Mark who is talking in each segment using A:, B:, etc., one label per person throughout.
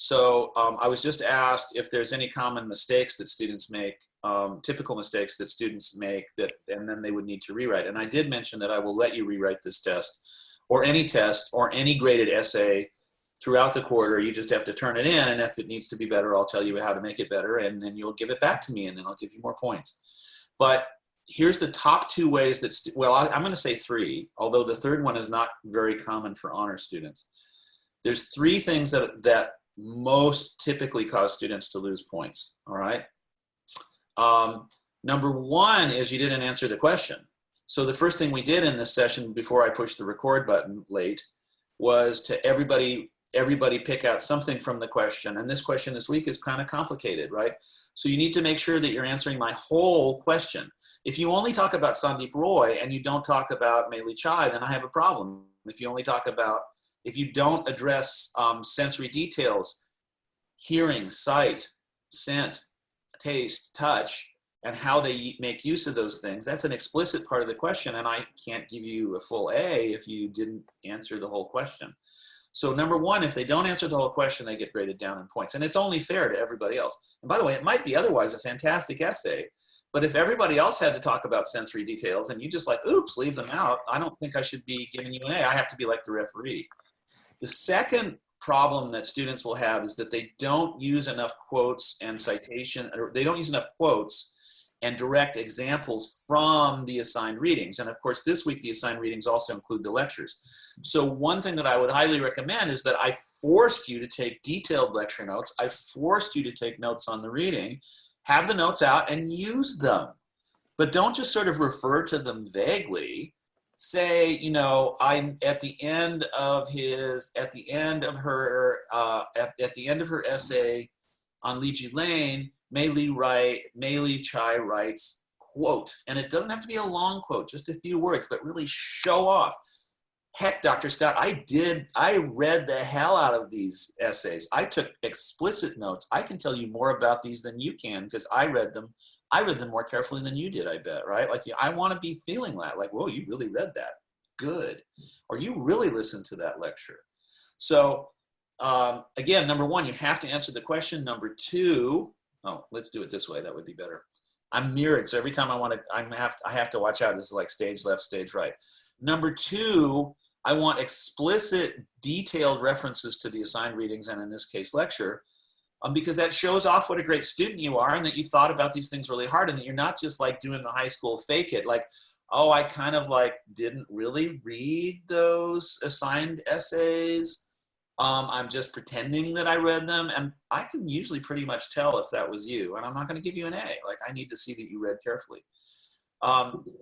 A: I was just asked if there's any common mistakes that students make, typical mistakes that students make and then they would need to rewrite. And I did mention that I will let you rewrite this test or any graded essay throughout the quarter. You just have to turn it in, and if it needs to be better, I'll tell you how to make it better, and then you'll give it back to me, and then I'll give you more points. But here's the top two ways that, I'm going to say three, although the third one is not very common for honor students. There's three things that most typically cause students to lose points, all right? Number one is you didn't answer the question. So the first thing we did in this session before I pushed the record button late was to everybody pick out something from the question. And this question this week is kind of complicated, right? So you need to make sure that you're answering my whole question. If you only talk about Sandeep Roy and you don't talk about Mei Li Chai, then I have a problem. If you don't address sensory details, hearing, sight, scent, taste, touch, and how they make use of those things, that's an explicit part of the question, and I can't give you a full A if you didn't answer the whole question. So number one, if they don't answer the whole question, they get graded down in points, and it's only fair to everybody else. And by the way, it might be otherwise a fantastic essay, but if everybody else had to talk about sensory details and you just like, oops, leave them out, I don't think I should be giving you an A. I have to be like the referee. The second problem that students will have is that they don't use enough quotes and citation, or they don't use enough quotes and direct examples from the assigned readings. And of course, this week, the assigned readings also include the lectures. So one thing that I would highly recommend is that I forced you to take detailed lecture notes. I forced you to take notes on the reading, have the notes out and use them. But don't just sort of refer to them vaguely. Say, you know, I'm at the end of her essay on Li Ji Lane, Mei Li Chai writes, quote, and it doesn't have to be a long quote, just a few words, but really show off. Heck, Dr. Scott, I read the hell out of these essays. I took explicit notes. I can tell you more about these than you can because I read them more carefully than you did, I bet, right? Like, I want to be feeling that, like, whoa, you really read that. Good. Or you really listened to that lecture. So again, number one, you have to answer the question. Number two, let's do it this way. That would be better. I'm mirrored, so every time I have to watch out. This is like stage left, stage right. Number two, I want explicit, detailed references to the assigned readings, and in this case, lecture, because that shows off what a great student you are and that you thought about these things really hard and that you're not just like doing the high school fake it, like, oh, I kind of like didn't really read those assigned essays. I'm just pretending that I read them, and I can usually pretty much tell if that was you, and I'm not going to give you an A. Like, I need to see that you read carefully.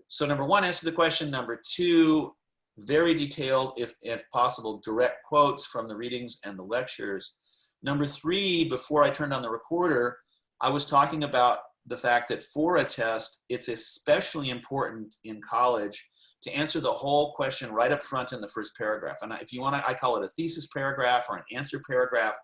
A: So number one, answer the question. Number two, very detailed, if possible, direct quotes from the readings and the lectures. Number three, before I turned on the recorder, I was talking about the fact that for a test, it's especially important in college to answer the whole question right up front in the first paragraph. And if you want to, I call it a thesis paragraph or an answer paragraph.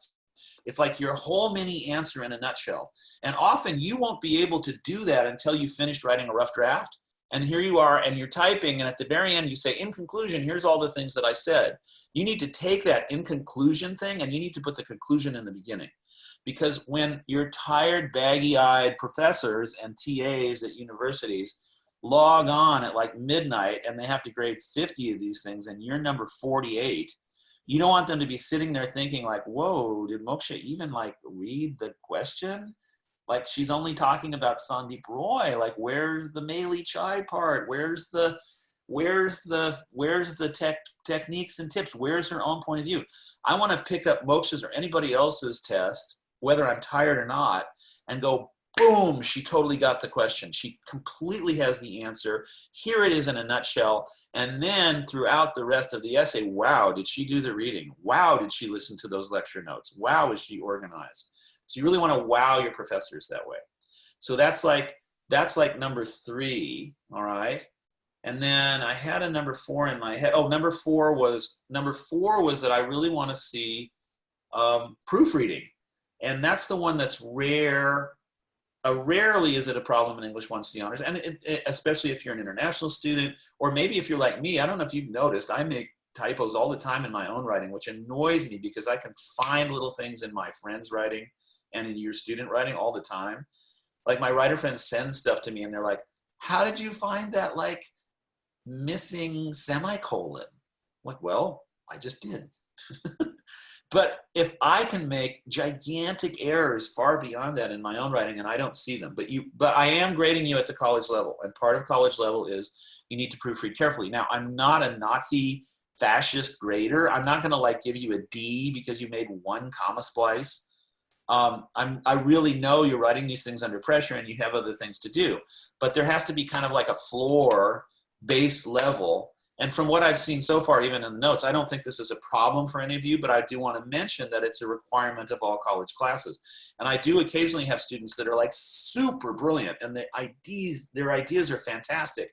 A: It's like your whole mini answer in a nutshell. And often you won't be able to do that until you finished writing a rough draft. And here you are, and you're typing, and at the very end you say, in conclusion, here's all the things that I said. You need to take that in conclusion thing, and you need to put the conclusion in the beginning. Because when your tired, baggy-eyed professors and TAs at universities log on at like midnight and they have to grade 50 of these things and you're number 48, you don't want them to be sitting there thinking like, whoa, did Moksha even like read the question? Like, she's only talking about Sandeep Roy. Like, where's the Mei Li Chai part? Where's the techniques and tips? Where's her own point of view? I want to pick up Moksha's or anybody else's test, whether I'm tired or not, and go, boom, she totally got the question. She completely has the answer. Here it is in a nutshell. And then throughout the rest of the essay, wow, did she do the reading? Wow, did she listen to those lecture notes? Wow, is she organized? So you really want to wow your professors that way. So that's like number three, all right? And then I had a number four in my head. Oh, number four was that I really want to see proofreading. And that's the one that's rare. Rarely is it a problem in English 1C honors, and especially if you're an international student, or maybe if you're like me. I don't know if you've noticed, I make typos all the time in my own writing, which annoys me because I can find little things in my friend's writing and in your student writing all the time. Like my writer friends send stuff to me and they're like, how did you find that like missing semicolon? I'm like, well, I just did. But if I can make gigantic errors far beyond that in my own writing and I don't see them, but I am grading you at the college level, and part of college level is you need to proofread carefully. Now, I'm not a Nazi fascist grader. I'm not going to like give you a D because you made one comma splice. I really know you're writing these things under pressure and you have other things to do, but there has to be kind of like a floor base level. And from what I've seen so far, even in the notes, I don't think this is a problem for any of you, but I do want to mention that it's a requirement of all college classes. And I do occasionally have students that are like super brilliant and their ideas are fantastic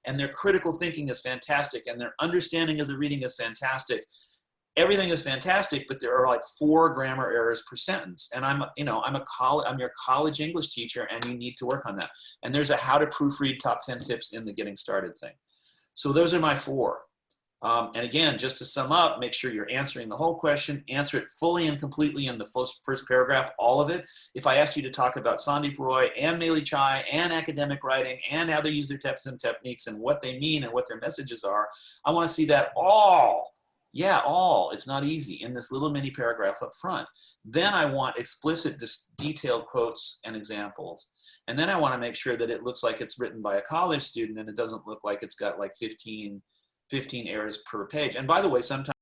A: and their critical thinking is fantastic and their understanding of the reading is fantastic. Everything is fantastic, but there are like 4 grammar errors per sentence. And I'm your college English teacher and you need to work on that. And there's a how to proofread top 10 tips in the getting started thing. So those are my 4. And again, just to sum up, make sure you're answering the whole question, answer it fully and completely in the first paragraph, all of it. If I asked you to talk about Sandeep Roy and Meili Chai and academic writing and how they use their tips and techniques and what they mean and what their messages are, I want to see that all. Yeah, all. It's not easy in this little mini paragraph up front. Then I want explicit, detailed quotes and examples. And then I want to make sure that it looks like it's written by a college student and it doesn't look like it's got like 15 errors per page. And by the way, sometimes